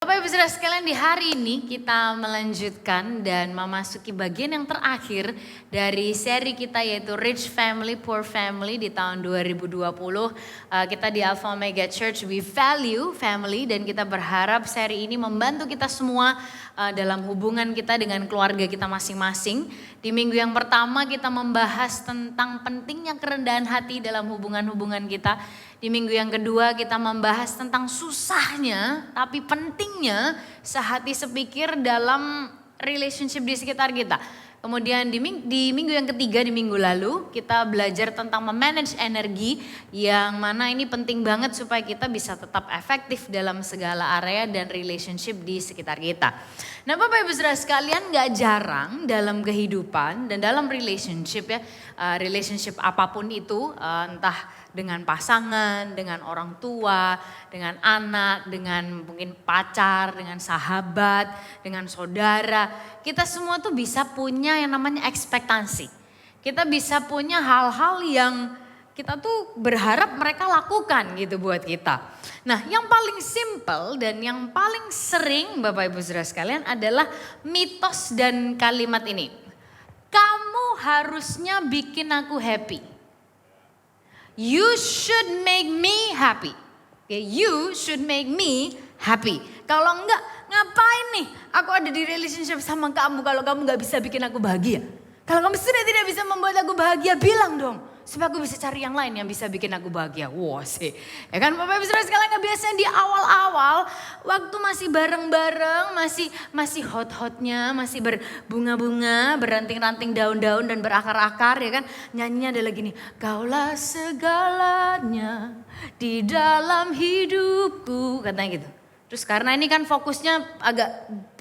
Bapak Ibu Saudara sekalian, di hari ini kita melanjutkan dan memasuki bagian yang terakhir dari seri kita, yaitu Rich Family, Poor Family di tahun 2020. Kita di Alpha Omega Church, we value family, dan kita berharap seri ini membantu kita semua dalam hubungan kita dengan keluarga kita masing-masing. Di minggu yang pertama kita membahas tentang pentingnya kerendahan hati dalam hubungan-hubungan kita. Di minggu yang kedua kita membahas tentang susahnya tapi pentingnya sehati sepikir dalam relationship di sekitar kita. Kemudian di minggu yang ketiga, di minggu lalu kita belajar tentang memanage energi, yang mana ini penting banget supaya kita bisa tetap efektif dalam segala area dan relationship di sekitar kita. Nah, Bapak Ibu Saudara sekalian, gak jarang dalam kehidupan dan dalam relationship ya, relationship apapun itu, entah dengan pasangan, dengan orang tua, dengan anak, dengan mungkin pacar, dengan sahabat, dengan saudara. Kita semua tuh bisa punya yang namanya ekspektasi. Kita bisa punya hal-hal yang kita tuh berharap mereka lakukan gitu buat kita. Nah, yang paling simple dan yang paling sering Bapak Ibu Saudara sekalian adalah mitos dan kalimat ini. Kamu harusnya bikin aku happy. You should make me happy. Okay, you should make me happy. Kalau enggak, ngapain nih aku ada di relationship sama kamu kalau kamu gak bisa bikin aku bahagia? Kalau kamu sudah tidak bisa membuat aku bahagia, bilang dong. Supaya aku bisa cari yang lain yang bisa bikin aku bahagia. Wah sih. Ya kan Bapak Ibu Saudara sekalian, biasanya di awal-awal waktu masih bareng-bareng, masih hot-hotnya, masih berbunga-bunga, beranting-ranting daun-daun dan berakar-akar, ya kan. Nyanyinya adalah gini. Kaulah segalanya di dalam hidupku, katanya gitu. Terus karena ini kan fokusnya agak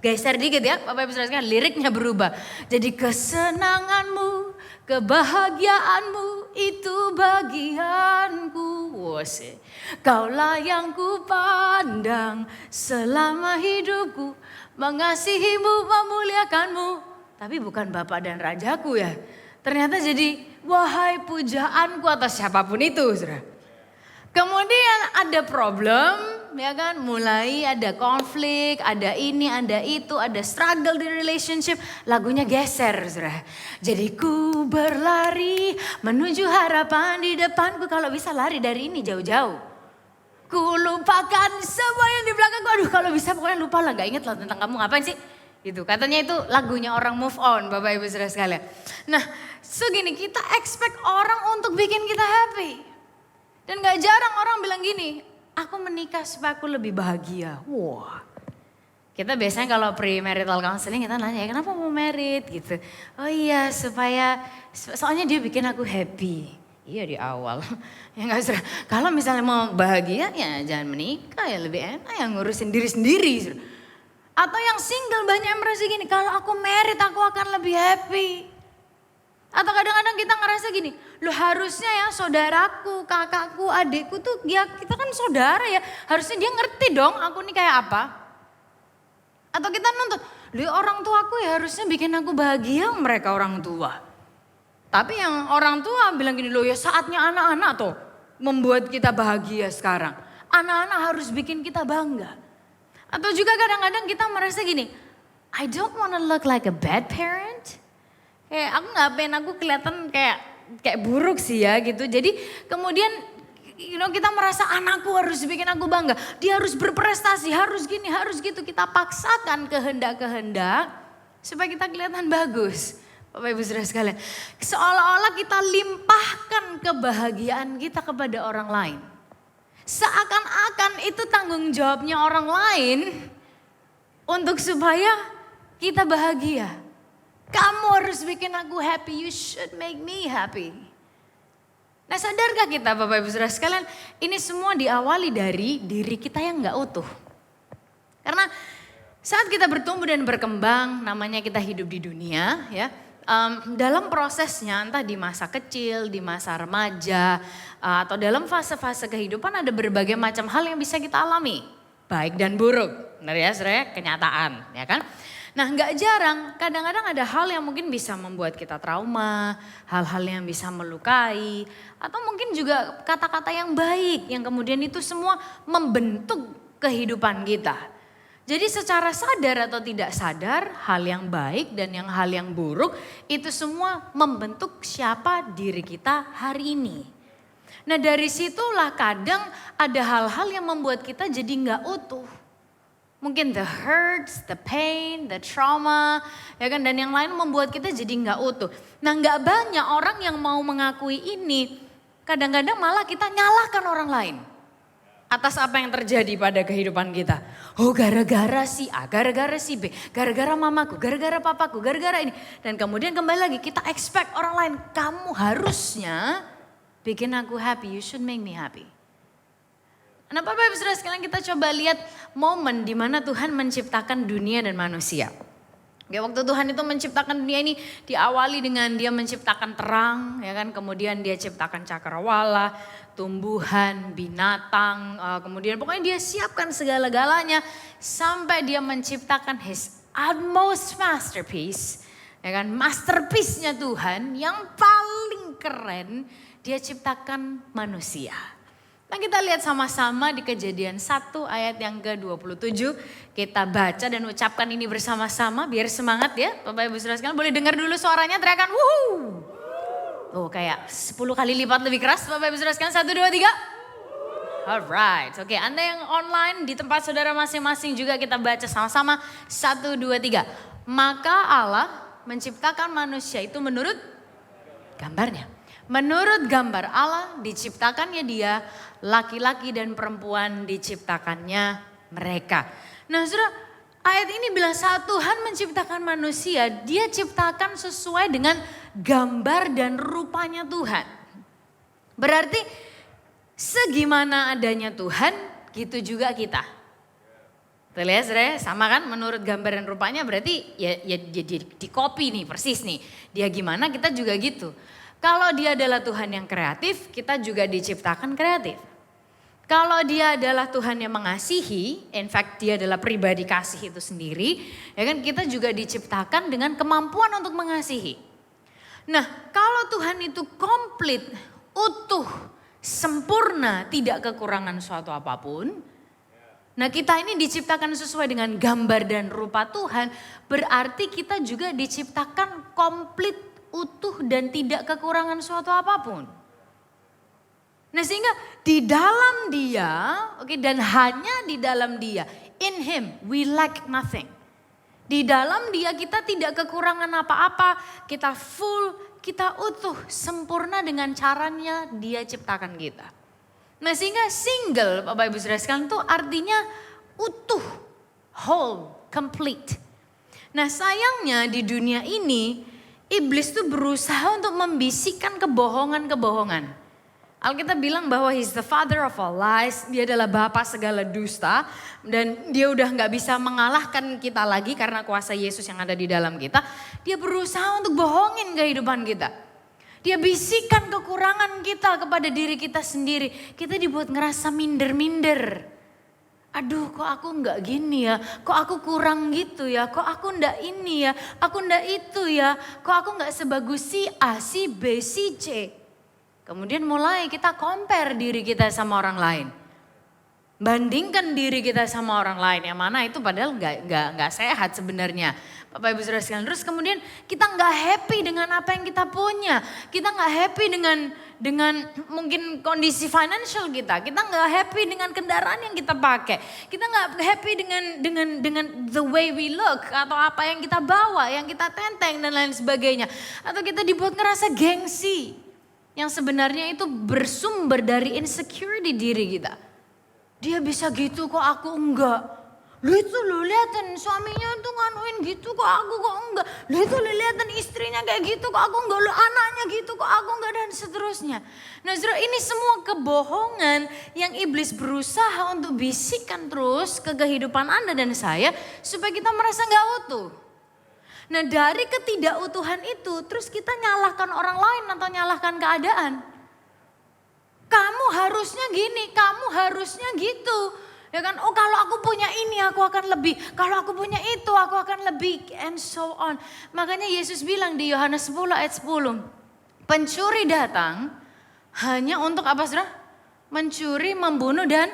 geser dikit ya, Bapak Ibu Saudara sekalian, liriknya berubah. Jadi kesenanganmu, kebahagiaanmu itu bagianku. Wose. Kaulah yang ku pandang selama hidupku, mengasihimu, memuliakanmu. Tapi bukan Bapak dan Rajaku ya. Ternyata jadi wahai pujaanku atas siapapun itu, saudara. Kemudian ada problem, ya kan, mulai ada konflik, ada ini, ada itu, ada struggle di relationship, lagunya geser, saudara. Jadi ku berlari menuju harapan di depanku, kalau bisa lari dari ini jauh-jauh. Ku lupakan semua yang di belakangku, aduh kalau bisa pokoknya lupa lah, gak inget lah tentang kamu, ngapain sih? Gitu, katanya itu lagunya orang move on, Bapak Ibu Saudara sekalian. Nah, segini kita expect orang untuk bikin kita happy. Dan gak jarang orang bilang gini, aku menikah supaya aku lebih bahagia. Wah, kita biasanya kalau pre-marital counseling kita nanya, ya kenapa mau married gitu. Oh iya, soalnya dia bikin aku happy. Iya di awal. Ya gak usah. Kalau misalnya mau bahagia ya jangan menikah, ya lebih enak yang ngurusin diri sendiri. Atau yang single banyak yang merasa gini, kalau aku married aku akan lebih happy. Atau kadang-kadang kita ngerasa gini, loh harusnya ya saudaraku, kakakku, adikku tuh ya kita kan saudara ya. Harusnya dia ngerti dong aku nih kayak apa. Atau kita nuntut, loh orang tuaku ya harusnya bikin aku bahagia, mereka orang tua. Tapi yang orang tua bilang gini, loh ya saatnya anak-anak tuh membuat kita bahagia sekarang. Anak-anak harus bikin kita bangga. Atau juga kadang-kadang kita merasa gini, I don't wanna look like a bad parent. Kayak aku gak pengen aku kelihatan kayak buruk sih ya gitu. Jadi kemudian kita merasa anakku harus bikin aku bangga. Dia harus berprestasi, harus gini, harus gitu. Kita paksakan kehendak-kehendak supaya kita kelihatan bagus. Bapak Ibu Saudara sekalian. Seolah-olah kita limpahkan kebahagiaan kita kepada orang lain. Seakan-akan itu tanggung jawabnya orang lain untuk supaya kita bahagia. Kamu harus bikin aku happy, you should make me happy. Nah, sadarkah kita Bapak Ibu Saudara sekalian, ini semua diawali dari diri kita yang gak utuh. Karena saat kita bertumbuh dan berkembang, namanya kita hidup di dunia ya. Dalam prosesnya entah di masa kecil, di masa remaja, atau dalam fase-fase kehidupan ada berbagai macam hal yang bisa kita alami. Baik dan buruk, benar ya saudara, kenyataan ya kan. Nah gak jarang kadang-kadang ada hal yang mungkin bisa membuat kita trauma, hal-hal yang bisa melukai, atau mungkin juga kata-kata yang baik yang kemudian itu semua membentuk kehidupan kita. Jadi secara sadar atau tidak sadar, hal yang baik dan hal yang buruk itu semua membentuk siapa diri kita hari ini. Nah dari situlah kadang ada hal-hal yang membuat kita jadi nggak utuh. Mungkin the hurts, the pain, the trauma, ya kan, dan yang lain membuat kita jadi nggak utuh. Nah nggak banyak orang yang mau mengakui ini. Kadang-kadang malah kita nyalahkan orang lain atas apa yang terjadi pada kehidupan kita. Oh gara-gara si A, gara-gara si B, gara-gara mamaku, gara-gara papaku, gara-gara ini. Dan kemudian kembali lagi kita expect orang lain, kamu harusnya bikin aku happy, you should make me happy. Nah Bapak Ibu Saudara sekalian, kita coba lihat momen di mana Tuhan menciptakan dunia dan manusia. Ya, waktu Tuhan itu menciptakan dunia ini diawali dengan dia menciptakan terang, ya kan, kemudian dia ciptakan cakrawala, tumbuhan, binatang, kemudian pokoknya dia siapkan segala-galanya sampai dia menciptakan his utmost masterpiece, ya kan, masterpiece-nya Tuhan yang paling keren, dia ciptakan manusia. Nah kita lihat sama-sama di Kejadian 1 ayat yang ke-27. Kita baca dan ucapkan ini bersama-sama biar semangat ya. Bapak Ibu Saudara sekalian, boleh dengar dulu suaranya, teriakan wuhu. Oh kayak 10 kali lipat lebih keras Bapak Ibu Saudara sekalian. 1, 2, 3. Alright, oke, Anda yang online di tempat saudara masing-masing juga kita baca sama-sama. 1, 2, 3. Maka Allah menciptakan manusia itu menurut gambarnya. Menurut gambar Allah diciptakannya dia, laki-laki dan perempuan diciptakannya mereka. Nah saudara, ayat ini bilang saat Tuhan menciptakan manusia, dia ciptakan sesuai dengan gambar dan rupanya Tuhan. Berarti segimana adanya Tuhan, gitu juga kita. Tuh lihat saudara, sama kan menurut gambar dan rupanya berarti ya di copy nih persis nih. Dia gimana kita juga gitu. Kalau dia adalah Tuhan yang kreatif, kita juga diciptakan kreatif. Kalau dia adalah Tuhan yang mengasihi, in fact dia adalah pribadi kasih itu sendiri, ya kan, kita juga diciptakan dengan kemampuan untuk mengasihi. Nah, kalau Tuhan itu komplit, utuh, sempurna, tidak kekurangan suatu apapun. Nah, kita ini diciptakan sesuai dengan gambar dan rupa Tuhan, berarti kita juga diciptakan komplit, utuh dan tidak kekurangan suatu apapun. Nah sehingga di dalam dia, oke, dan hanya di dalam dia, in him we lack nothing. Di dalam dia kita tidak kekurangan apa-apa, kita full, kita utuh, sempurna dengan caranya dia ciptakan kita. Nah sehingga single Bapak Ibu Saudara sekalian itu artinya utuh, whole, complete. Nah sayangnya di dunia ini Iblis tuh berusaha untuk membisikkan kebohongan-kebohongan. Alkitab bilang bahwa he's the father of all lies. Dia adalah bapa segala dusta. Dan dia udah gak bisa mengalahkan kita lagi karena kuasa Yesus yang ada di dalam kita. Dia berusaha untuk bohongin kehidupan kita. Dia bisikkan kekurangan kita kepada diri kita sendiri. Kita dibuat ngerasa minder-minder. Aduh kok aku enggak gini ya, kok aku kurang gitu ya, kok aku enggak ini ya, aku enggak itu ya, kok aku enggak sebagus si A, si B, si C. Kemudian mulai kita compare diri kita sama orang lain. Bandingkan diri kita sama orang lain, yang mana itu padahal enggak sehat sebenarnya. Bapak Ibu Saudara sekalian, terus kemudian kita enggak happy dengan apa yang kita punya. Kita enggak happy dengan mungkin kondisi financial kita. Kita nggak happy dengan kendaraan yang kita pakai. Kita nggak happy dengan the way we look atau apa yang kita bawa, yang kita tenteng dan lain sebagainya. Atau kita dibuat ngerasa gengsi yang sebenarnya itu bersumber dari insecurity diri kita. Dia bisa gitu kok aku enggak. Lu itu lu liatin suaminya tuh nganuin gitu kok aku kok enggak. Lu itu lu liatin istrinya kayak gitu kok aku enggak. Lu anaknya gitu kok aku enggak, dan seterusnya. Nah saudara, ini semua kebohongan yang iblis berusaha untuk bisikkan terus ke kehidupan Anda dan saya supaya kita merasa enggak utuh. Nah dari ketidakutuhan itu terus kita nyalahkan orang lain atau nyalahkan keadaan. Kamu harusnya gini, kamu harusnya gitu. Ya kan, oh kalau aku punya ini aku akan lebih, kalau aku punya itu aku akan lebih, and so on. Makanya Yesus bilang di Yohanes 10 ayat 10, pencuri datang hanya untuk apa saudara? Mencuri, membunuh dan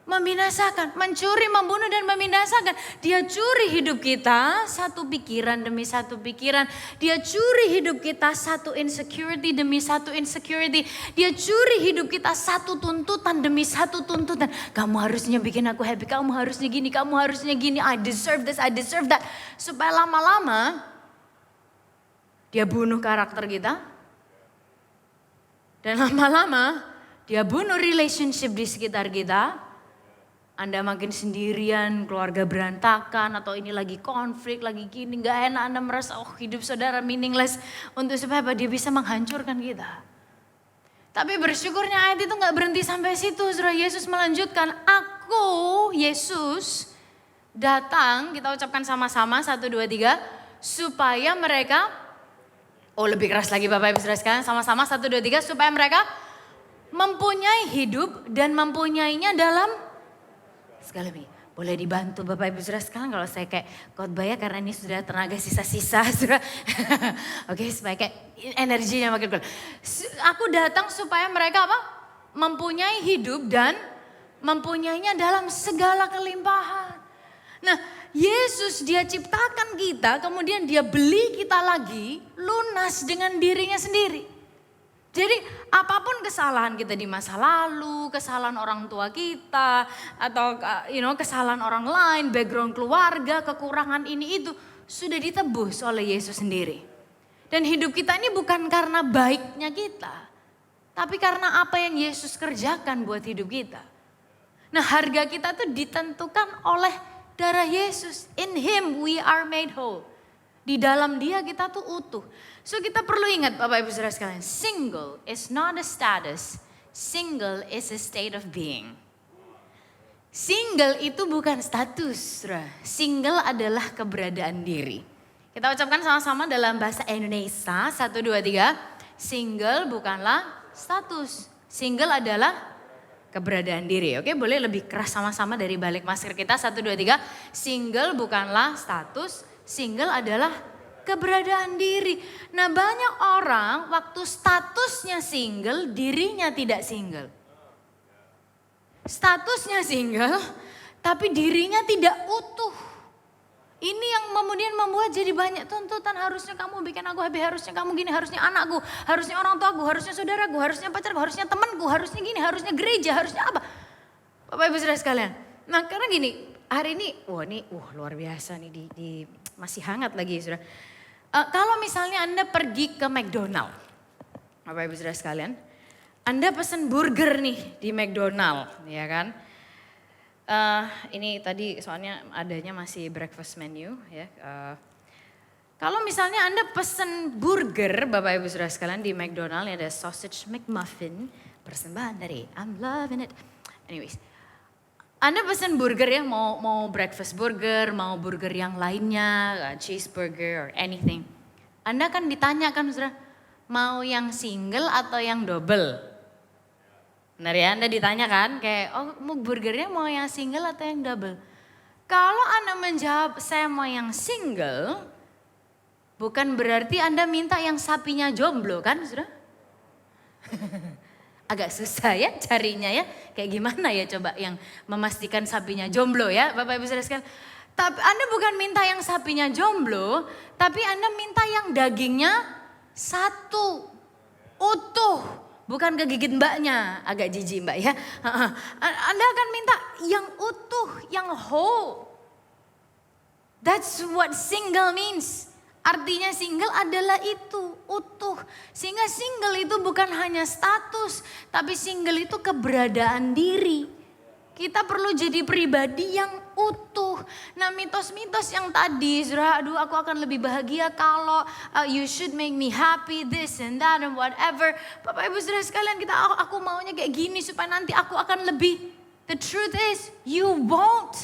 membinasakan, mencuri, membunuh dan membinasakan. Dia curi hidup kita satu pikiran demi satu pikiran. Dia curi hidup kita satu insecurity demi satu insecurity. Dia curi hidup kita satu tuntutan demi satu tuntutan. Kamu harusnya bikin aku happy, kamu harusnya gini, kamu harusnya gini. I deserve this, I deserve that. Supaya lama-lama dia bunuh karakter kita. Dan lama-lama dia bunuh relationship di sekitar kita. Anda makin sendirian, keluarga berantakan, atau ini lagi konflik, lagi gini, gak enak. Anda merasa hidup saudara meaningless. Untuk supaya apa? Dia bisa menghancurkan kita. Tapi bersyukurnya ayat itu gak berhenti sampai situ. Saudara, Yesus melanjutkan, aku, Yesus, datang, kita ucapkan sama-sama, 1, 2, 3. Supaya mereka, lebih keras lagi Bapak Ibu Saudara sekalian, sama-sama, 1, 2, 3. Supaya mereka mempunyai hidup dan mempunyainya dalam sekali lagi, boleh dibantu Bapak Ibu Saudara sekalian kalau saya kayak khotbah ya, karena ini sudah tenaga sisa-sisa Saudara. Oke, supaya kayak energinya makin kuat. Aku datang supaya mereka apa? Mempunyai hidup dan mempunyainya dalam segala kelimpahan. Nah, Yesus dia ciptakan kita, kemudian dia beli kita lagi lunas dengan dirinya sendiri. Jadi apapun kesalahan kita di masa lalu, kesalahan orang tua kita, atau kesalahan orang lain, background keluarga, kekurangan ini itu sudah ditebus oleh Yesus sendiri. Dan hidup kita ini bukan karena baiknya kita, tapi karena apa yang Yesus kerjakan buat hidup kita. Nah, harga kita tuh ditentukan oleh darah Yesus. In Him we are made whole. Di dalam Dia kita tuh utuh. So kita perlu ingat Bapak Ibu Saudara sekalian, single is not a status, single is a state of being. Single itu bukan status, saudara. Single adalah keberadaan diri. Kita ucapkan sama-sama dalam bahasa Indonesia, 1, 2, 3. Single bukanlah status, single adalah keberadaan diri. Oke, boleh lebih keras sama-sama dari balik masker kita, 1, 2, 3. Single bukanlah status, single adalah keberadaan diri. Nah, banyak orang waktu statusnya single, dirinya tidak single. Statusnya single, tapi dirinya tidak utuh. Ini yang kemudian membuat jadi banyak tuntutan. Harusnya kamu bikin aku happy, harusnya kamu gini, harusnya anakku, harusnya orang tuaku, harusnya saudaraku, harusnya pacarku, harusnya temanku, harusnya gini, harusnya gereja, harusnya apa. Bapak Ibu Saudara sekalian. Nah, karena gini, hari ini, luar biasa nih, masih hangat lagi saudara. Kalau misalnya Anda pergi ke McDonald, Bapak Ibu Saudara sekalian, Anda pesen burger nih di McDonald, ya kan? Ini tadi soalnya adanya masih breakfast menu, ya. Kalau misalnya Anda pesen burger, Bapak Ibu Saudara sekalian, di McDonald ada sausage McMuffin, persembahan dari I'm loving it. Anyways, Anda pesen burger ya, mau breakfast burger, mau burger yang lainnya, cheeseburger or anything. Anda kan ditanyakan, saudara, mau yang single atau yang double? Benar ya, Anda ditanyakan kayak, mau burgernya mau yang single atau yang double? Kalau Anda menjawab, saya mau yang single, bukan berarti Anda minta yang sapinya jomblo kan, saudara? Agak susah ya carinya ya. Kayak gimana ya coba yang memastikan sapinya jomblo ya Bapak Ibu Saudara sekalian. Tapi Anda bukan minta yang sapinya jomblo, tapi Anda minta yang dagingnya satu, utuh. Bukan kegigit mbaknya, agak jijik mbak ya. Anda akan minta yang utuh, yang whole. That's what single means. Artinya single adalah itu, utuh. Sehingga single itu bukan hanya status, tapi single itu keberadaan diri. Kita perlu jadi pribadi yang utuh. Nah, mitos-mitos yang tadi, aduh aku akan lebih bahagia kalau you should make me happy, this and that and whatever. Bapak Ibu Saudara sekalian, aku maunya kayak gini supaya nanti aku akan lebih. The truth is, you won't.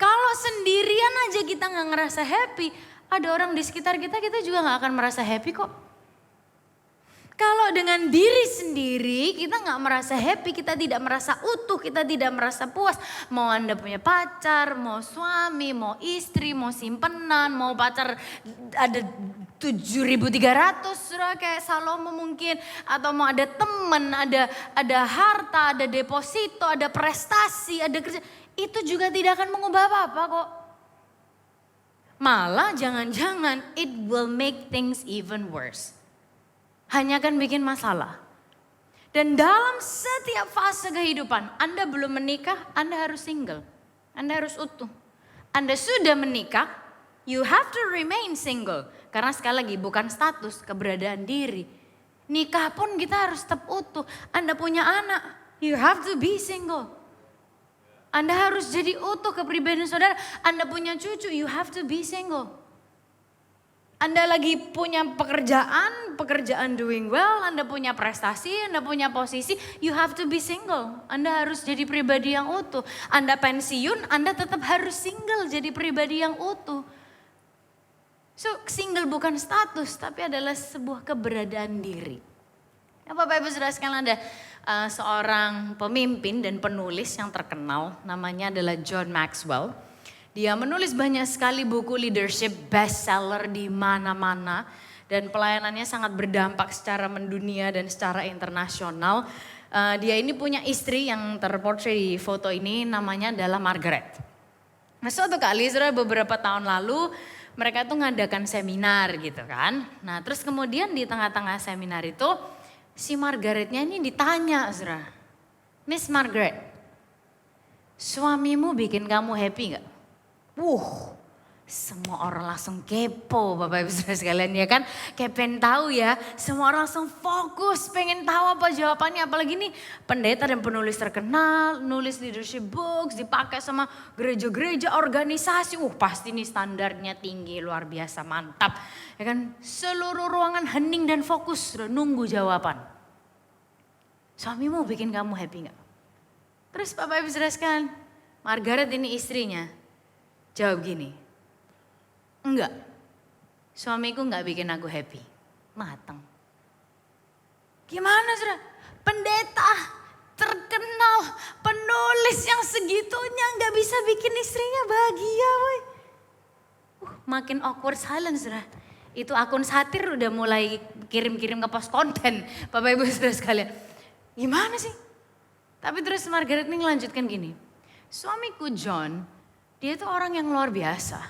Kalau sendirian aja kita gak ngerasa happy, ada orang di sekitar kita juga gak akan merasa happy kok. Kalau dengan diri sendiri kita gak merasa happy, kita tidak merasa utuh, kita tidak merasa puas. Mau Anda punya pacar, mau suami, mau istri, mau simpenan, mau pacar ada 7.300 saudara, kayak Salomo mungkin. Atau mau ada teman, ada harta, ada deposito, ada prestasi, ada kerja. Itu juga tidak akan mengubah apa-apa kok. Malah jangan-jangan it will make things even worse. Hanya akan bikin masalah. Dan dalam setiap fase kehidupan, Anda belum menikah, Anda harus single. Anda harus utuh. Anda sudah menikah, you have to remain single. Karena sekali lagi bukan status, keberadaan diri. Nikah pun kita harus tetap utuh. Anda punya anak, you have to be single. Anda harus jadi utuh kepribadian saudara. Anda punya cucu, you have to be single. Anda lagi punya pekerjaan doing well, Anda punya prestasi, Anda punya posisi, you have to be single. Anda harus jadi pribadi yang utuh. Anda pensiun, Anda tetap harus single, jadi pribadi yang utuh. So single bukan status, tapi adalah sebuah keberadaan diri. Ya, Bapak Ibu Saudara sekalian, ada seorang pemimpin dan penulis yang terkenal, namanya adalah John Maxwell. Dia menulis banyak sekali buku leadership bestseller di mana-mana dan pelayanannya sangat berdampak secara mendunia dan secara internasional. Dia ini punya istri yang terportray di foto ini, namanya adalah Margaret. Nah, suatu kali saudara, beberapa tahun lalu mereka tuh ngadakan seminar gitu kan. Nah terus kemudian di tengah-tengah seminar itu si Margaretnya ini ditanya saudara, Miss Margaret, suamimu bikin kamu happy gak? Semua orang langsung kepo Bapak Ibu Saudara sekalian ya kan. Kayak pengen tahu ya, semua orang langsung fokus pengen tahu apa jawabannya. Apalagi nih pendeta dan penulis terkenal, nulis leadership books, dipakai sama gereja-gereja, organisasi. Pasti nih standarnya tinggi, luar biasa, mantap. Ya kan, seluruh ruangan hening dan fokus sudah nunggu jawaban. Suamimu bikin kamu happy gak? Terus Bapak Ibu Saudara sekalian, Margaret ini istrinya jawab gini, enggak, suamiku enggak bikin aku happy. Mateng. Gimana saudara? Pendeta terkenal, penulis yang segitunya enggak bisa bikin istrinya bahagia woy. Makin awkward silence saudara. Itu akun satir udah mulai kirim-kirim ke pos konten Bapak Ibu Saudara sekalian. Gimana sih? Tapi terus Margaret ini ngelanjutkan gini, suamiku John, dia itu orang yang luar biasa.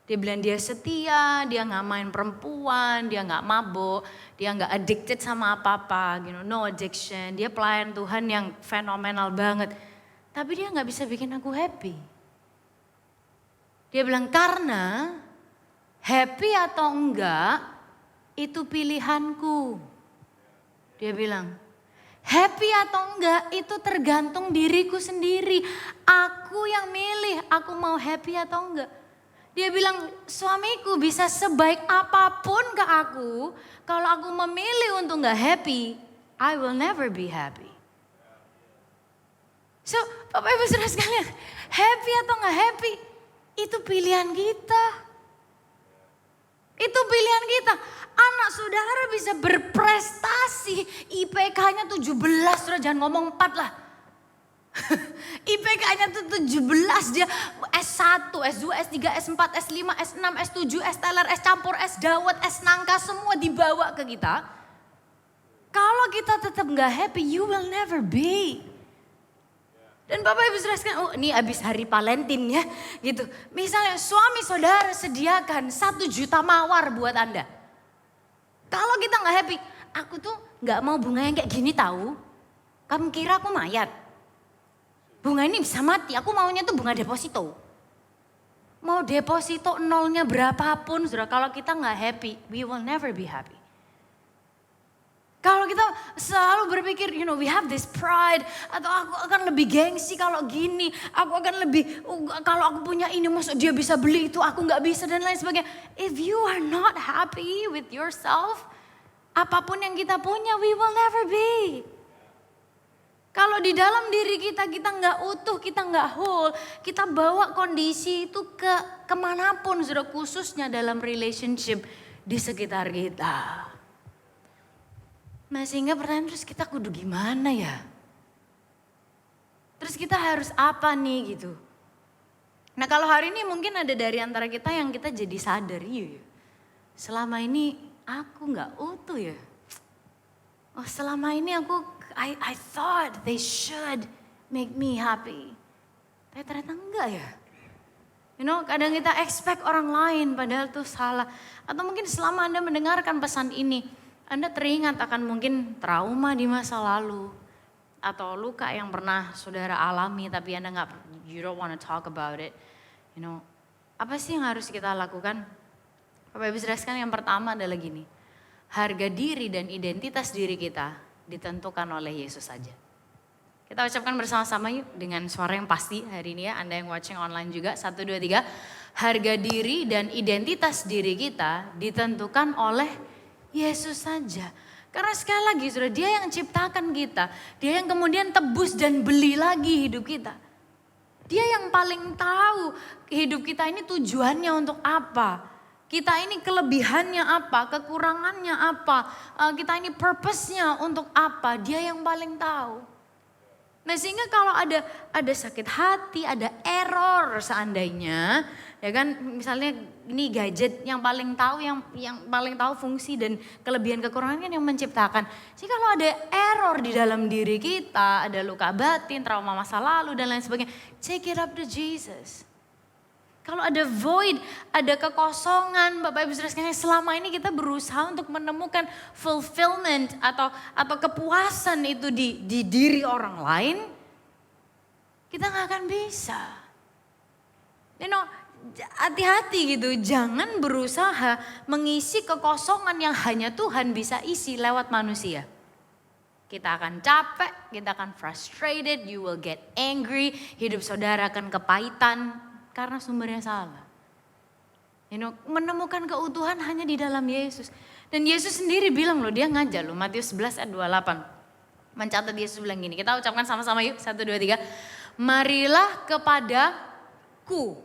Dia bilang dia setia, dia gak main perempuan, dia gak mabuk, dia gak addicted sama apa-apa, no addiction. Dia pelayan Tuhan yang fenomenal banget. Tapi dia gak bisa bikin aku happy. Dia bilang karena happy atau enggak itu pilihanku. Dia bilang happy atau enggak itu tergantung diriku sendiri. Aku yang milih aku mau happy atau enggak. Dia bilang suamiku bisa sebaik apapun ke aku. Kalau aku memilih untuk enggak happy, I will never be happy. So Bapak Ibu Saudara sekalian, happy atau enggak happy itu pilihan kita. Itu pilihan kita. Anak saudara bisa berprestasi, IPK-nya 17, saudara jangan ngomong 4 lah. IPK-nya tuh 17, dia S1, S2, S3, S4, S5, S6, S7, S teler, S campur, S dawet, S nangka semua dibawa ke kita. Kalau kita tetap gak happy, you will never be. Dan Bapak Ibu Saudara sekalian, ini habis hari Valentine ya gitu. Misalnya suami saudara sediakan 1 juta mawar buat Anda. Kalau kita gak happy, aku tuh gak mau bunga yang kayak gini tahu. Kamu kira aku mayat? Bunga ini bisa mati, aku maunya tuh bunga deposito. Mau deposito nolnya berapapun, saudara, kalau kita gak happy, we will never be happy. Kalau kita selalu berpikir, we have this pride, atau aku akan lebih gengsi kalau gini, aku akan lebih, kalau aku punya ini, maksud dia bisa beli itu, aku gak bisa dan lain sebagainya. If you are not happy with yourself, apapun yang kita punya, we will never be. Kalau di dalam diri kita nggak utuh, kita nggak whole, kita bawa kondisi itu ke kemanapun, sudah khususnya dalam relationship di sekitar kita. Nah sehingga pertanyaan terus kita kudu gimana ya? Terus kita harus apa nih gitu? Nah kalau hari ini mungkin ada dari antara kita yang kita jadi sadar, iya. selama ini aku nggak utuh ya. Oh selama ini I thought they should make me happy. Tapi ternyata enggak ya. Kadang kita expect orang lain padahal itu salah. Atau mungkin selama Anda mendengarkan pesan ini, Anda teringat akan mungkin trauma di masa lalu. Atau luka yang pernah saudara alami tapi Anda you don't want to talk about it. Apa sih yang harus kita lakukan? Bapak Ibu saudara sekalian, yang pertama adalah gini. Harga diri dan identitas diri kita ditentukan oleh Yesus saja. Kita ucapkan bersama-sama yuk dengan suara yang pasti hari ini ya. Anda yang watching online juga. 1, 2, 3. Harga diri dan identitas diri kita ditentukan oleh Yesus saja. Karena sekali lagi sudah dia yang ciptakan kita. Dia yang kemudian tebus dan beli lagi hidup kita. Dia yang paling tahu hidup kita ini tujuannya untuk apa. Kita ini kelebihannya apa, kekurangannya apa. Kita ini purpose-nya untuk apa. Dia yang paling tahu. Nah sehingga kalau ada sakit hati, ada error seandainya, ya kan misalnya ini gadget yang paling tahu yang paling tahu fungsi dan kelebihan kekurangan kan yang menciptakan. Jadi kalau ada error di dalam diri kita, ada luka batin, trauma masa lalu dan lain sebagainya, take it up to Jesus. Kalau ada void, ada kekosongan, Bapak Ibu Saudara sekalian, selama ini kita berusaha untuk menemukan fulfillment atau kepuasan itu di diri orang lain, kita nggak akan bisa. Hati-hati gitu, jangan berusaha mengisi kekosongan yang hanya Tuhan bisa isi lewat manusia. Kita akan capek, kita akan frustrated, you will get angry, hidup saudara akan kepahitan. Karena sumbernya salah. Menemukan keutuhan hanya di dalam Yesus. Dan Yesus sendiri bilang loh, dia ngajak loh, Matius 11 ayat 28. Mencatat Yesus bilang gini, kita ucapkan sama-sama yuk, 1, 2, 3. Marilah kepadaku,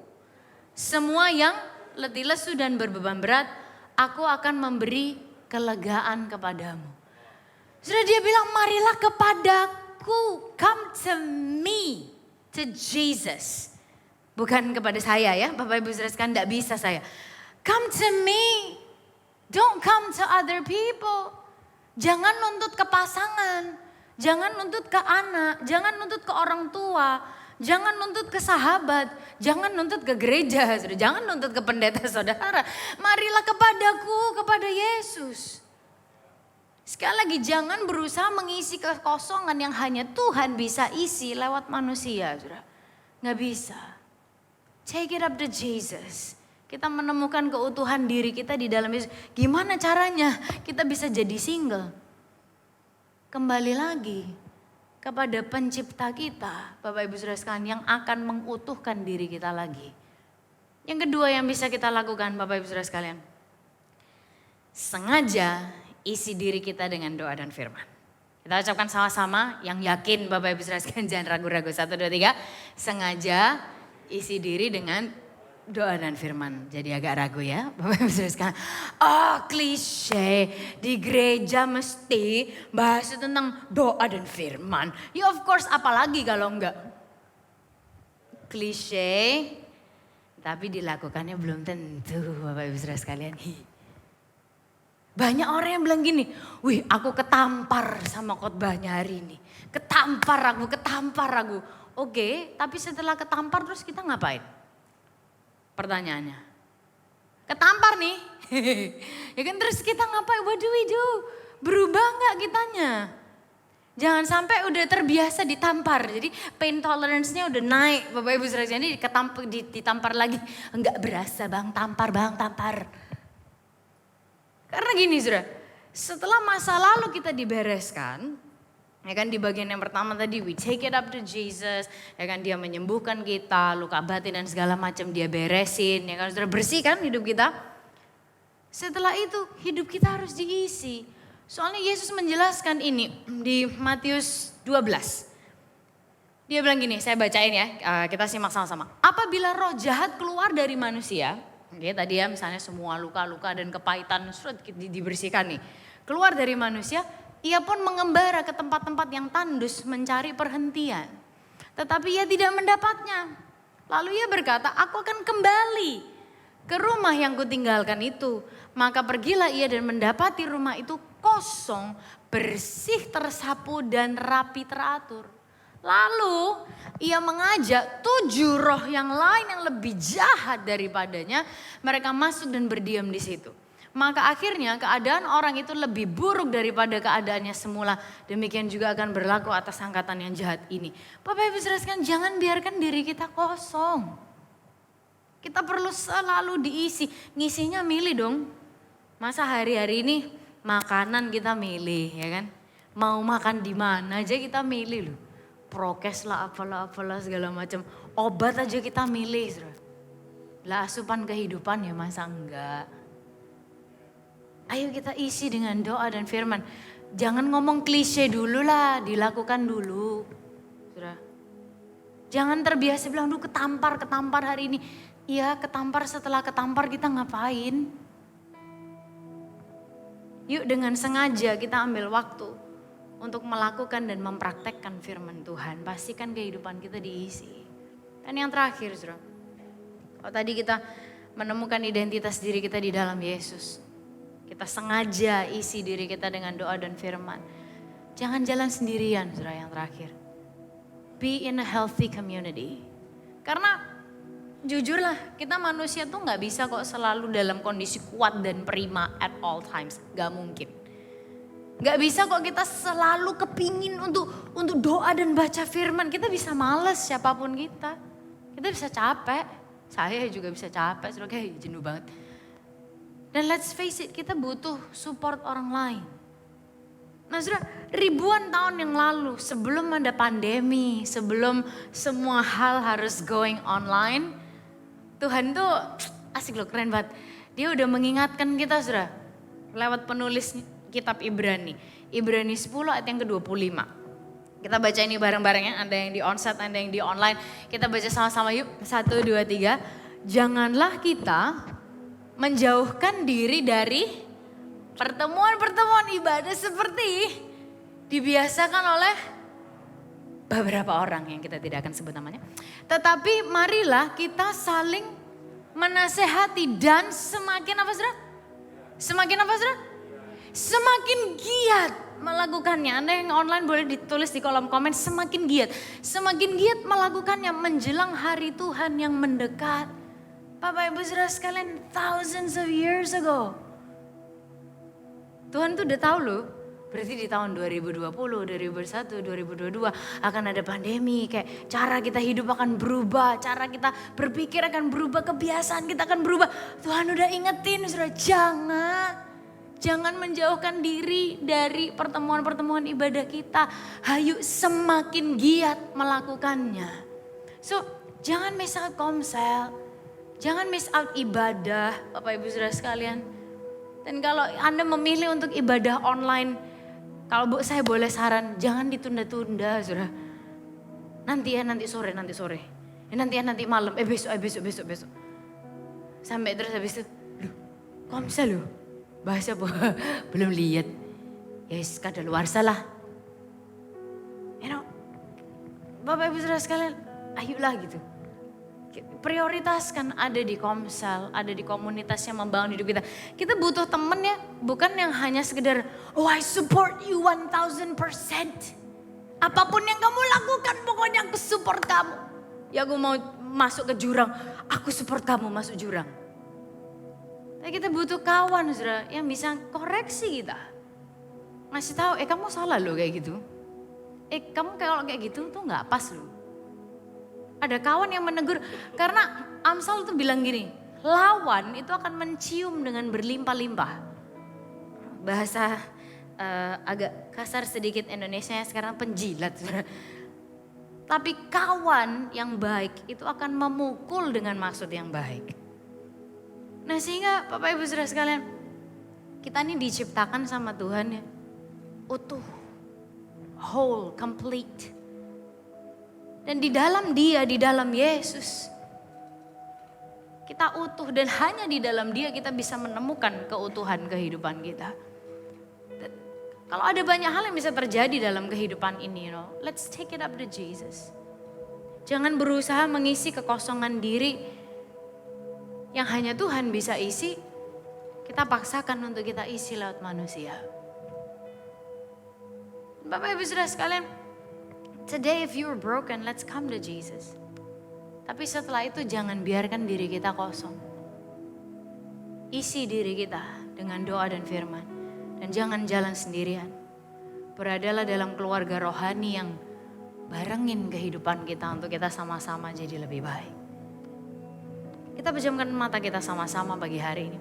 semua yang letih lesu dan berbeban berat, aku akan memberi kelegaan kepadamu. Sudah dia bilang, marilah kepadaku, come to me, to Jesus. Bukan kepada saya ya, Bapak Ibu Saudara sekalian, tidak bisa saya. Come to me, don't come to other people. Jangan nuntut ke pasangan, jangan nuntut ke anak, jangan nuntut ke orang tua, jangan nuntut ke sahabat, jangan nuntut ke gereja, jangan nuntut ke pendeta saudara. Marilah kepadaku, kepada Yesus. Sekali lagi jangan berusaha mengisi kekosongan yang hanya Tuhan bisa isi lewat manusia, saudara. Nggak bisa. Take it up to Jesus. Kita menemukan keutuhan diri kita di dalam Yesus. Gimana caranya kita bisa jadi single? Kembali lagi kepada pencipta kita, Bapak Ibu Saudara sekalian, yang akan mengutuhkan diri kita lagi. Yang kedua yang bisa kita lakukan, Bapak Ibu Saudara sekalian, sengaja isi diri kita dengan doa dan firman. Kita ucapkan sama-sama yang yakin, Bapak Ibu Saudara sekalian, jangan ragu-ragu. 1, 2, 3. Sengaja isi diri dengan doa dan firman. Jadi agak ragu ya, Bapak Ibu Saudara sekalian. Klise di gereja mesti bahas tentang doa dan firman. Ya of course, apalagi kalau enggak. Klise, tapi dilakukannya belum tentu, Bapak Ibu Saudara sekalian. Banyak orang yang bilang gini, wih aku ketampar sama khotbahnya hari ini. Ketampar aku. Oke, tapi setelah ketampar terus kita ngapain? Pertanyaannya. Ketampar nih. Ya kan terus kita ngapain? What do we do? Berubah gak kitanya? Jangan sampai udah terbiasa ditampar. Jadi pain tolerance-nya udah naik. Bapak Ibu Saudara, jadi ditampar lagi. Enggak berasa bang, tampar. Karena gini saudara, setelah masa lalu kita dibereskan, ya kan di bagian yang pertama tadi we take it up to Jesus, ya kan dia menyembuhkan kita, luka batin dan segala macam dia beresin, ya kan saudara, bersihkan hidup kita. Setelah itu hidup kita harus diisi. Soalnya Yesus menjelaskan ini di Matius 12. Dia bilang gini, saya bacain ya, kita simak sama-sama. Apabila roh jahat keluar dari manusia, oke, tadi ya misalnya semua luka-luka dan kepahitan dibersihkan nih. Keluar dari manusia, ia pun mengembara ke tempat-tempat yang tandus mencari perhentian. Tetapi ia tidak mendapatnya. Lalu ia berkata, aku akan kembali ke rumah yang kutinggalkan itu. Maka pergilah ia dan mendapati rumah itu kosong, bersih, tersapu dan rapi teratur. Lalu ia mengajak 7 roh yang lain yang lebih jahat daripadanya. Mereka masuk dan berdiam di situ. Maka akhirnya keadaan orang itu lebih buruk daripada keadaannya semula. Demikian juga akan berlaku atas angkatan yang jahat ini. Bapak Ibu saudara, jangan biarkan diri kita kosong. Kita perlu selalu diisi. Ngisinya milih dong. Masa hari-hari ini makanan kita milih, ya kan? Mau makan di mana aja kita milih loh. Prokes lah, apalah segala macam. Obat aja kita milih. Saudara. Lah asupan kehidupan ya masa enggak. Ayo kita isi dengan doa dan firman. Jangan ngomong klise dulu lah, dilakukan dulu. Saudara. Jangan terbiasa bilang, duh ketampar hari ini. Iya ketampar, setelah ketampar kita ngapain? Yuk dengan sengaja kita ambil waktu untuk melakukan dan mempraktekkan firman Tuhan. Pastikan kehidupan kita diisi. Dan yang terakhir saudara. Kalau tadi kita menemukan identitas diri kita di dalam Yesus. Kita sengaja isi diri kita dengan doa dan firman. Jangan jalan sendirian, saudara, yang terakhir. Be in a healthy community. Karena jujurlah, kita manusia tuh gak bisa kok selalu dalam kondisi kuat dan prima at all times. Gak mungkin. Gak bisa kok kita selalu kepingin untuk doa dan baca firman. Kita bisa males siapapun kita. Kita bisa capek. Saya juga bisa capek, saudara, kayak jenuh banget. Dan let's face it, kita butuh support orang lain. Nah saudara, ribuan tahun yang lalu sebelum ada pandemi, sebelum semua hal harus going online, Tuhan tuh asik loh, keren banget. Dia udah mengingatkan kita saudara, lewat penulis kitab Ibrani. Ibrani 10 ayat yang ke-25. Kita baca ini bareng-bareng ya, ada yang di onsite, ada yang di online. Kita baca sama-sama yuk, 1, 2, 3. Janganlah kita menjauhkan diri dari pertemuan-pertemuan ibadah seperti dibiasakan oleh beberapa orang yang kita tidak akan sebut namanya. Tetapi marilah kita saling menasehati dan semakin apa saudara? Semakin apa saudara? Semakin giat melakukannya. Anda yang online boleh ditulis di kolom komen, semakin giat. Semakin giat melakukannya menjelang hari Tuhan yang mendekat. Bapak Ibu saudara sekalian, thousands of years ago. Tuhan tuh udah tahu loh, berarti di tahun 2020, 2021, 2022 akan ada pandemi. Kayak cara kita hidup akan berubah, cara kita berpikir akan berubah, kebiasaan kita akan berubah. Tuhan udah ingetin saudara, jangan menjauhkan diri dari pertemuan-pertemuan ibadah kita. Hayu semakin giat melakukannya. So jangan miss out komsel. Jangan miss out ibadah, Bapak Ibu Saudara sekalian. Dan kalau Anda memilih untuk ibadah online, kalau saya boleh saran, jangan ditunda-tunda, Saudara. Nanti sore. Nanti malam, besok. Sampai terus habis itu, komsel loh, bahasa apa? Belum lihat. Yes, kadaluarsa lah. Bapak Ibu Saudara sekalian, ayolah gitu. Prioritaskan ada di komsel, ada di komunitas yang membangun hidup kita. Kita butuh temen ya, bukan yang hanya sekedar, oh I support you 1000%. Apapun yang kamu lakukan pokoknya aku support kamu. Ya aku mau masuk ke jurang, aku support kamu masuk jurang. Tapi kita butuh kawan saudara yang bisa koreksi kita. Ngasih tahu, kamu salah loh kayak gitu. Kamu kalau kayak gitu tuh gak pas loh. Ada kawan yang menegur, karena Amsal tuh bilang gini, lawan itu akan mencium dengan berlimpah-limpah. Bahasa agak kasar sedikit Indonesia sekarang penjilat. Tapi kawan yang baik itu akan memukul dengan maksud yang baik. Nah sehingga Bapak Ibu Saudara sekalian, kita ini diciptakan sama Tuhan ya, utuh, whole, complete. Dan di dalam Dia, di dalam Yesus, kita utuh dan hanya di dalam Dia kita bisa menemukan keutuhan kehidupan kita. Dan kalau ada banyak hal yang bisa terjadi dalam kehidupan ini, let's take it up to Jesus. Jangan berusaha mengisi kekosongan diri yang hanya Tuhan bisa isi, kita paksakan untuk kita isi lewat manusia. Bapak Ibu Saudara sekalian, today if you are broken, let's come to Jesus. Tapi setelah itu jangan biarkan diri kita kosong. Isi diri kita dengan doa dan firman. Dan jangan jalan sendirian. Beradalah dalam keluarga rohani yang barengin kehidupan kita untuk kita sama-sama jadi lebih baik. Kita pejamkan mata kita sama-sama pagi hari ini.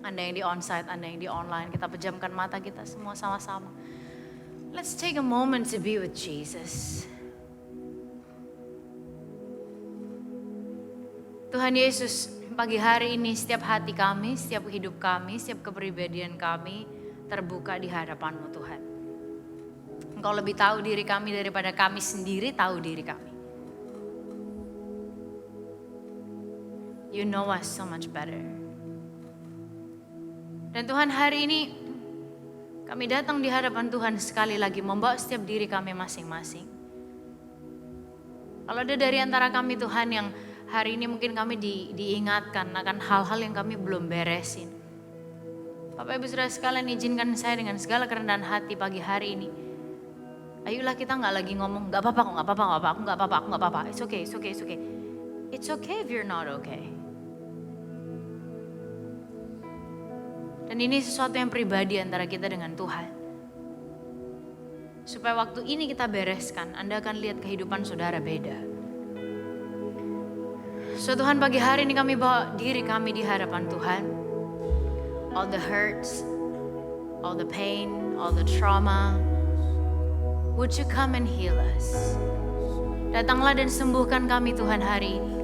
Anda yang di onsite, Anda yang di online, kita pejamkan mata kita semua sama-sama. Let's take a moment to be with Jesus. Tuhan Yesus, pagi hari ini setiap hati kami, setiap hidup kami, setiap kepribadian kami terbuka di hadapan-Mu Tuhan. Engkau lebih tahu diri kami daripada kami sendiri tahu diri kami. You know us so much better. Dan Tuhan hari ini kami datang di hadapan Tuhan sekali lagi membawa setiap diri kami masing-masing. Kalau ada dari antara kami Tuhan yang hari ini mungkin kami diingatkan akan hal-hal yang kami belum beresin. Bapak Ibu Saudara sekalian, izinkan saya dengan segala kerendahan hati pagi hari ini. Ayolah kita gak lagi ngomong, gak apa-apa kok, gak apa-apa, aku gak apa-apa. It's okay. It's okay if you're not okay. Dan ini sesuatu yang pribadi antara kita dengan Tuhan. Supaya waktu ini kita bereskan, Anda akan lihat kehidupan saudara beda. So Tuhan, pagi hari ini kami bawa diri kami di hadapan Tuhan. All the hurts, all the pain, all the trauma. Would you come and heal us? Datanglah dan sembuhkan kami Tuhan hari ini.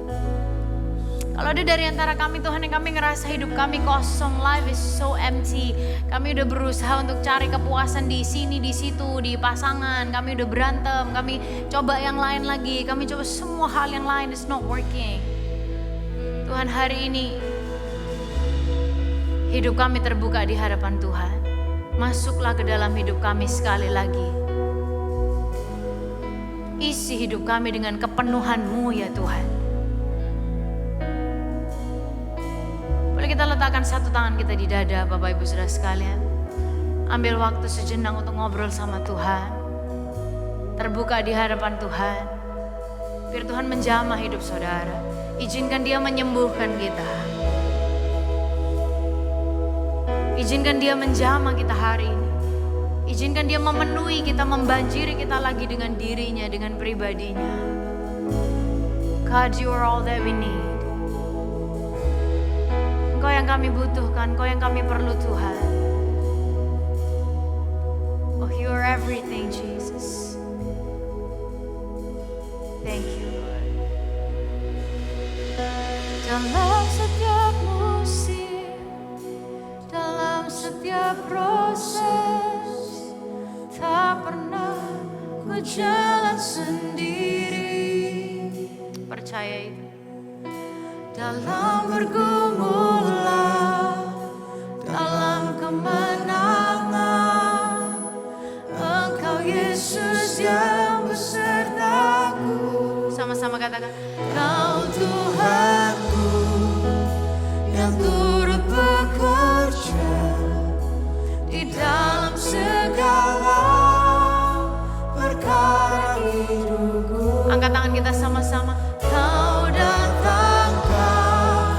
Kalau ada dari antara kami Tuhan yang kami ngerasa hidup kami kosong, life is so empty. Kami udah berusaha untuk cari kepuasan di sini, di situ, di pasangan. Kami udah berantem, kami coba yang lain lagi. Kami coba semua hal yang lain, it's not working. Tuhan hari ini, hidup kami terbuka di hadapan Tuhan. Masuklah ke dalam hidup kami sekali lagi. Isi hidup kami dengan kepenuhan-Mu ya Tuhan. Boleh kita letakkan satu tangan kita di dada Bapak Ibu Saudara sekalian. Ambil waktu sejenak untuk ngobrol sama Tuhan. Terbuka di hadapan Tuhan. Biar Tuhan menjamah hidup saudara. Izinkan Dia menyembuhkan kita. Izinkan Dia menjamah kita hari ini. Izinkan Dia memenuhi kita, membanjiri kita lagi dengan dirinya, dengan pribadinya. God, you are all that we need. Engkau yang kami butuhkan, Engkau yang kami perlu Tuhan. Oh, you are everything, Jesus. Thank you, Lord. Dalam setiap musim, dalam setiap proses, tak pernah ku jalan sendiri. Percaya itu. Dalam bergumulan, dalam kemenangan, Engkau Yesus yang besertaku. Sama-sama katakan, Kau Tuhanku yang turut bekerja di dalam segala perkara hidupku. Angkat tangan kita sama-sama. Kau datangkan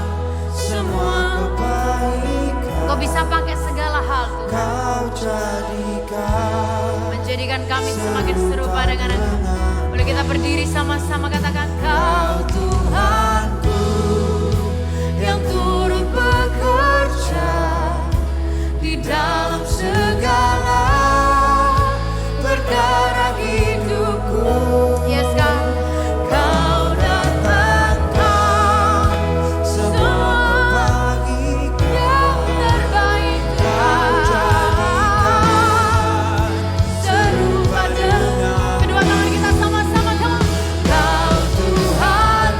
semua kebaikan. Kau bisa pakai segala hal Tuhan. Kau menjadikan kami semakin serupa dengan Engkau. Boleh kita berdiri sama-sama katakan, Kau Tuhanku yang turut bekerja di dalam segala perkara hidupku. Yes God. Kau datangkan semua yang terbaik. Kau jadikan serupa dengan. Kedua tangan kita sama-sama. Kau Tuhan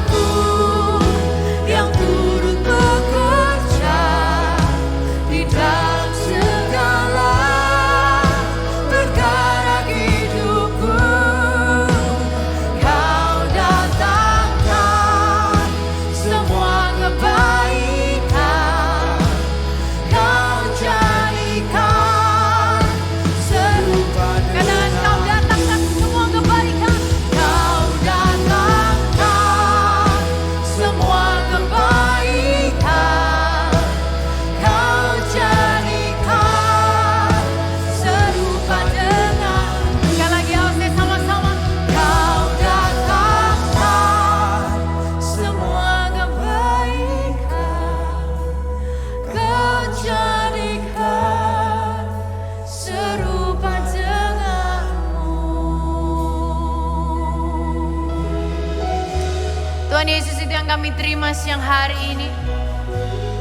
kami terima siang hari ini.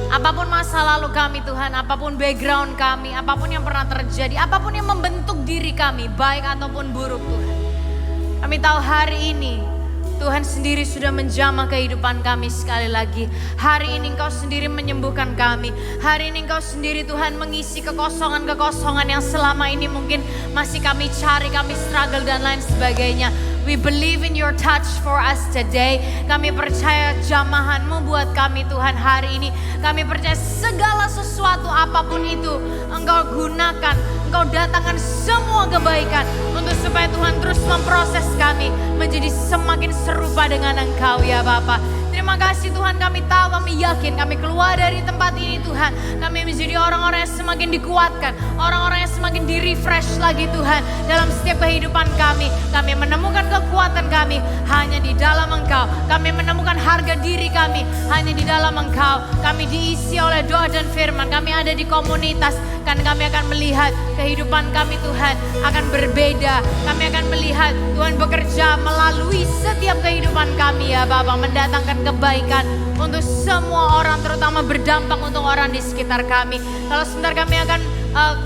Apapun masa lalu kami Tuhan, apapun background kami, apapun yang pernah terjadi, apapun yang membentuk diri kami, baik ataupun buruk Tuhan. Kami tahu hari ini Tuhan sendiri sudah menjamah kehidupan kami sekali lagi. Hari ini Engkau sendiri menyembuhkan kami. Hari ini Engkau sendiri Tuhan mengisi kekosongan-kekosongan yang selama ini mungkin masih kami cari, kami struggle dan lain sebagainya. We believe in your touch for us today. Kami percaya jamahan-Mu buat kami Tuhan hari ini. Kami percaya segala sesuatu apapun itu Engkau gunakan. Engkau datangkan semua kebaikan untuk supaya Tuhan terus memproses kami menjadi semakin serupa dengan Engkau ya Bapa. Terima kasih Tuhan, kami tahu, kami yakin, kami keluar dari tempat ini Tuhan. Kami menjadi orang-orang yang semakin dikuatkan, orang-orang yang semakin di-refresh lagi Tuhan. Dalam setiap kehidupan kami menemukan kekuatan kami hanya di dalam Engkau. Kami menemukan harga diri kami hanya di dalam Engkau. Kami diisi oleh doa dan firman, kami ada di komunitas. Kan kami akan melihat kehidupan kami Tuhan akan berbeda. Kami akan melihat Tuhan bekerja melalui setiap kehidupan kami ya Bapa, mendatangkan kebaikan untuk semua orang, terutama berdampak untuk orang di sekitar kami. Kalau sebentar kami akan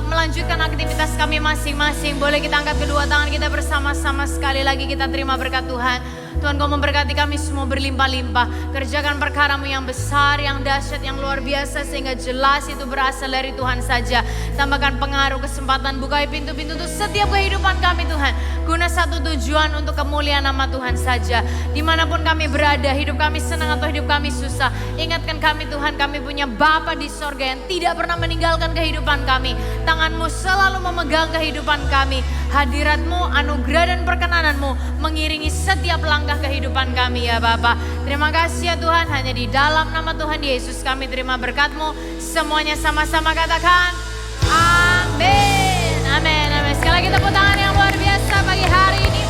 melanjutkan aktivitas kami masing-masing, boleh kita angkat kedua tangan kita bersama-sama sekali lagi kita terima berkat Tuhan. Tuhan Kau memberkati kami semua berlimpah-limpah. Kerjakan perkara-Mu yang besar, yang dahsyat, yang luar biasa sehingga jelas itu berasal dari Tuhan saja. Tambahkan pengaruh, kesempatan, bukai pintu-pintu untuk setiap kehidupan kami Tuhan. Guna satu tujuan untuk kemuliaan nama Tuhan saja. Dimanapun kami berada, hidup kami senang atau hidup kami susah, ingatkan kami Tuhan, kami punya Bapa di sorga yang tidak pernah meninggalkan kehidupan kami. Tangan-Mu selalu memegang kehidupan kami. Hadirat-Mu, anugerah dan perkenanan-Mu mengiringi setiap langkah kehidupan kami ya Bapa. Terima kasih ya Tuhan, hanya di dalam nama Tuhan Yesus kami terima berkat-Mu. Semuanya sama-sama katakan amin. Amin, amin. Sekali lagi tepuk tangan yang luar biasa pagi hari ini.